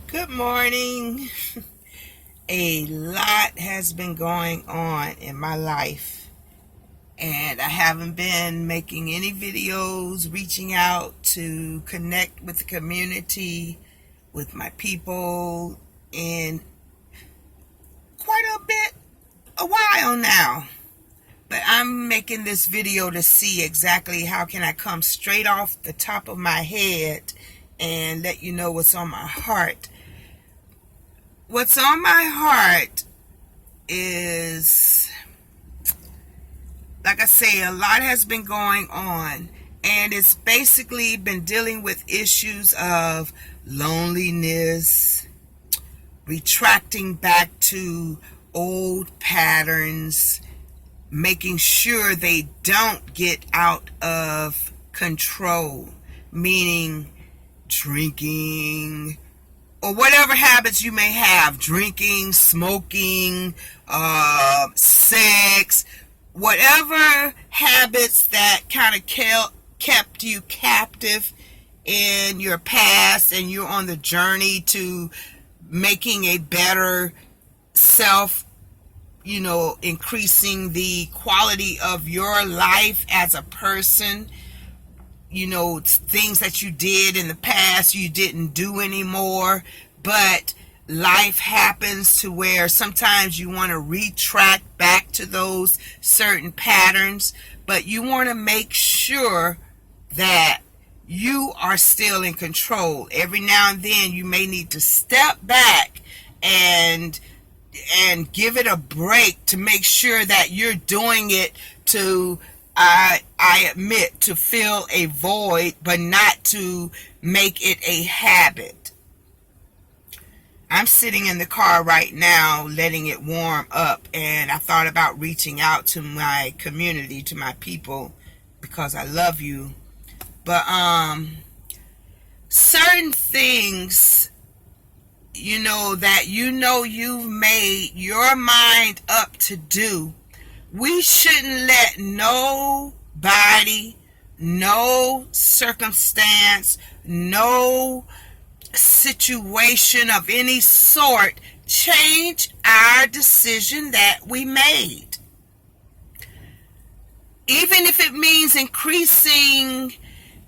Good morning. A lot has been going on in my life, and I haven't been making any videos, reaching out to connect with the community, with my people, in a while now. But I'm making this video to see exactly how can I come straight off the top of my head and let you know what's on my heart. What's on my heart is, like I say, a lot has been going on, and it's basically been dealing with issues of loneliness, retracting back to old patterns, making sure they don't get out of control, meaning drinking, or whatever habits you may have, drinking, smoking, sex, whatever habits that kind of kept you captive in your past, and you're on the journey to making a better self, increasing the quality of your life as a person. Things that you did in the past you didn't do anymore, but life happens to where sometimes you want to retract back to those certain patterns, but you want to make sure that you are still in control. Every now and then you may need to step back and give it a break to make sure that you're doing it to I admit, to fill a void, but not to make it a habit. I'm sitting in the car right now letting it warm up, and I thought about reaching out to my community, to my people, because I love you. But certain things, that you've made your mind up to do, we shouldn't let nobody, no circumstance, no situation of any sort change our decision that we made. Even if it means increasing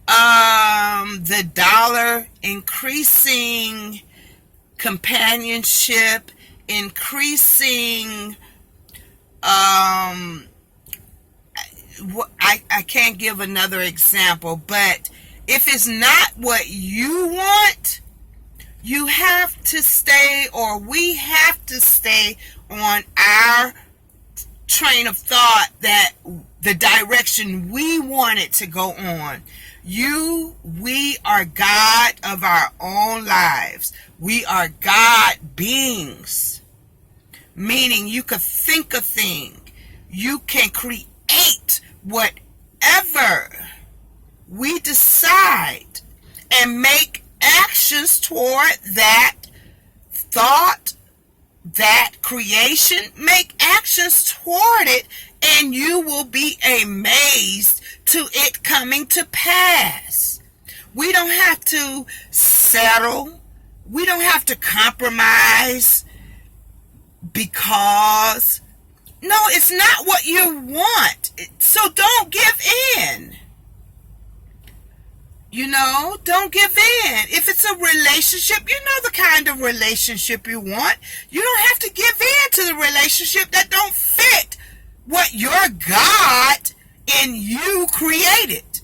the dollar, increasing companionship, increasing I can't give another example, but if it's not what you want, you have to stay, or we have to stay on our train of thought, that the direction we want it to go on. We are God of our own lives. We are God beings. Meaning you could think a thing. You can create whatever we decide and make actions toward that thought, that creation. Make actions toward it, and you will be amazed to it coming to pass. We don't have to settle. We don't have to compromise, because no, it's not what you want. So don't give in. Don't give in. If it's a relationship, the kind of relationship you want. You don't have to give in to the relationship that don't fit what your God in you created.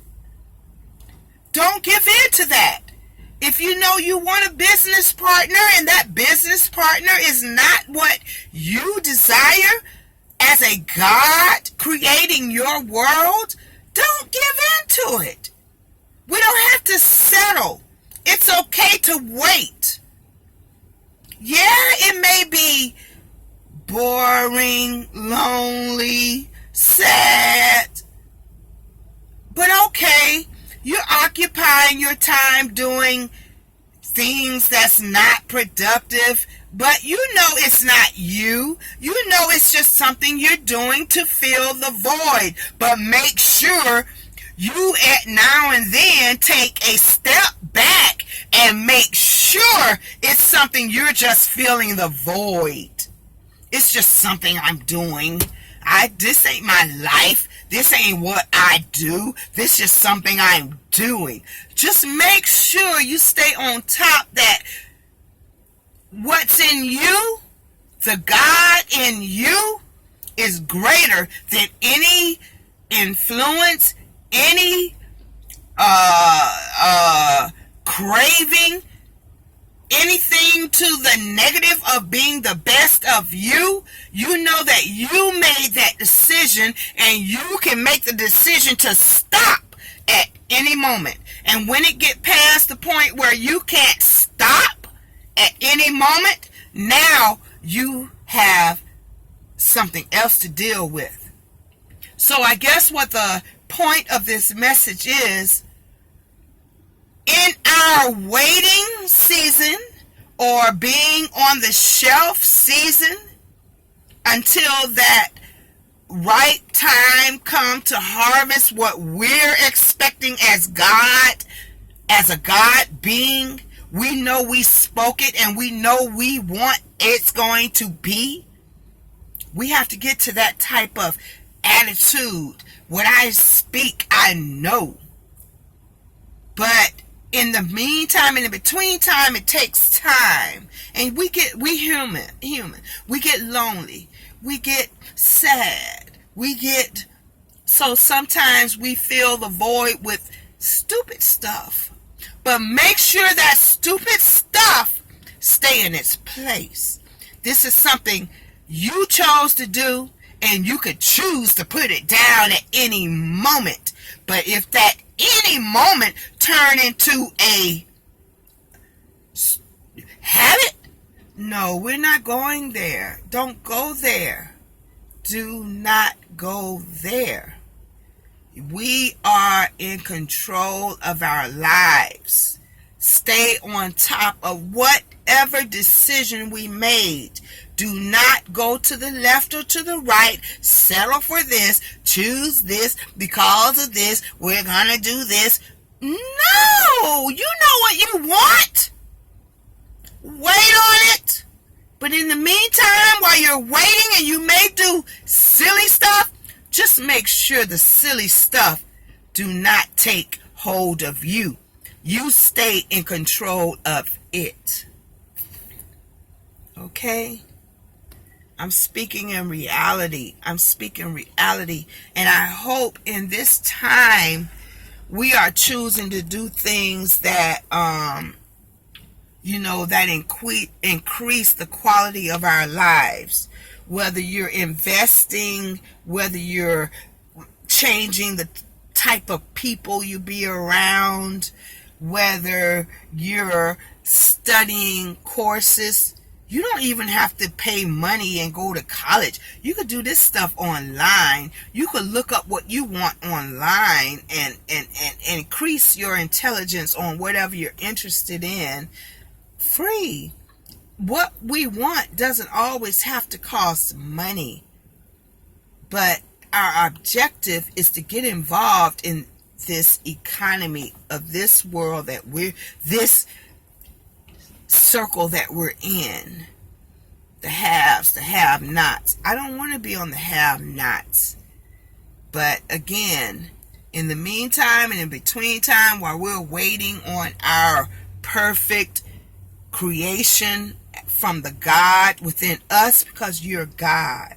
Don't give in to that. If you want a business partner and that business partner is not what you desire as a God creating your world, don't give in to it. We don't have to settle. It's okay to wait. Yeah, it may be boring, lonely, sad, but okay. You're occupying your time doing things that's not productive, but it's not you. It's just something you're doing to fill the void. But make sure you at now and then take a step back and make sure sure it's something you're just feeling the void. It's just something I'm doing. This ain't my life. This ain't what I do. This is just something I'm doing. Just make sure you stay on top that what's in you, the God in you, is greater than any influence, any craving, anything to the negative of being the best of you. You know that you made that decision, and you can make the decision to stop at any moment. And when it get past the point where you can't stop at any moment, now you have something else to deal with. So I guess what the point of this message is, in our waiting season or being on the shelf season until that right time come to harvest what we're expecting as God, as a God being, we know we spoke it and we know we want it's going to be. We have to get to that type of attitude. What I speak, I know. But in the meantime, in the between time, it takes time. And we human. We get lonely. We get sad. So sometimes we fill the void with stupid stuff. But make sure that stupid stuff stay in its place. This is something you chose to do, and you could choose to put it down at any moment. But if that any moment turn into a habit, no, we're not going there. Don't go there. Do not go there. We are in control of our lives. Stay on top of whatever decision we made. Do not go to the left or to the right. Settle for this. Choose this. Because of this, we're going to do this. No! You know what you want. Wait on it. But in the meantime, while you're waiting and you may do silly stuff, just make sure the silly stuff do not take hold of you. You stay in control of it. Okay? I'm speaking in reality. And I hope in this time we are choosing to do things that, that increase the quality of our lives. Whether you're investing, whether you're changing the type of people you be around, whether you're studying courses. You don't even have to pay money and go to college. You could do this stuff online. You could look up what you want online and increase your intelligence on whatever you're interested in free. What we want doesn't always have to cost money. But our objective is to get involved in this economy of this world this circle that we're in. The haves, the have-nots. I don't want to be on the have-nots. But again, in the meantime and in between time, while we're waiting on our perfect creation from the God within us, because you're God.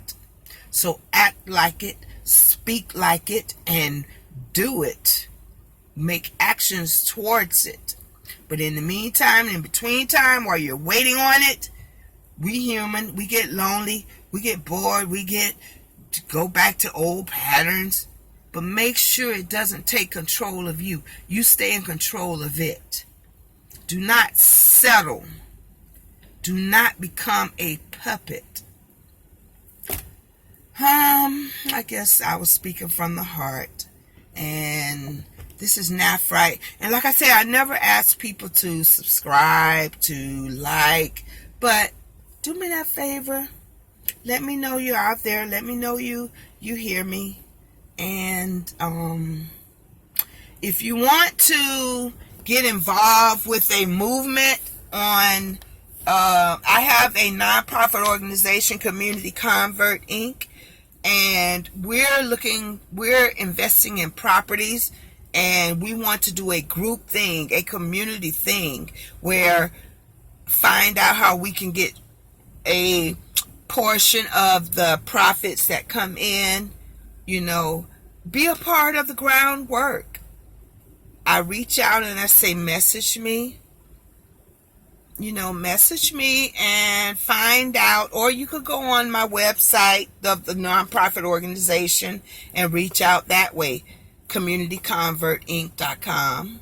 So act like it, speak like it, and do it. Make actions towards it. But in the meantime, in between time, while you're waiting on it, we human, we get lonely, we get bored, we get to go back to old patterns. But make sure it doesn't take control of you. You stay in control of it. Do not settle. Do not become a puppet. I guess I was speaking from the heart. And this is Naf Right. And like I said, I never ask people to subscribe, to like, but do me that favor. Let me know you're out there. Let me know you hear me. And if you want to get involved with a movement on, I have a nonprofit organization, Community Convert Inc., and we're investing in properties, and we want to do a group thing, a community thing, where find out how we can get a portion of the profits that come in, be a part of the groundwork. I reach out and I say, message me and find out, or you could go on my website of the nonprofit organization and reach out that way, communityconvertinc.com.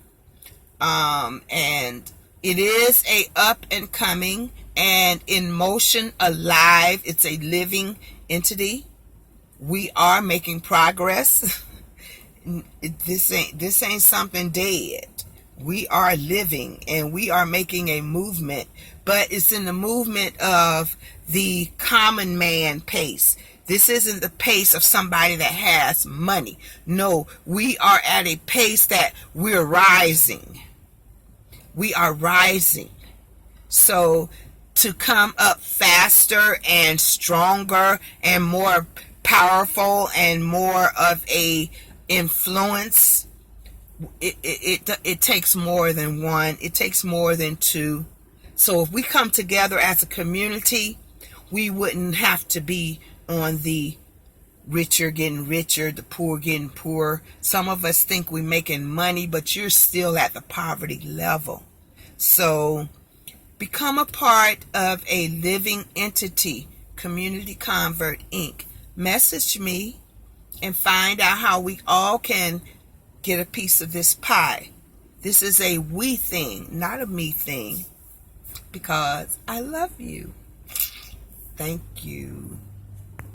And it is a up and coming and in motion, alive. It's a living entity. We are making progress. This ain't something dead. We are living and we are making a movement, but it's in the movement of the common man pace. This isn't the pace of somebody that has money. No, we are at a pace that we're rising. We are rising. So to come up faster and stronger and more powerful and more of a influence, it takes more than one. It takes more than two. So if we come together as a community, we wouldn't have to be on the richer getting richer, the poor getting poorer. Some of us think we're making money, but you're still at the poverty level. So become a part of a living entity, Community Convert Inc. Message me and find out how we all can get a piece of this pie. This is a we thing, not a me thing, because I love you. Thank you.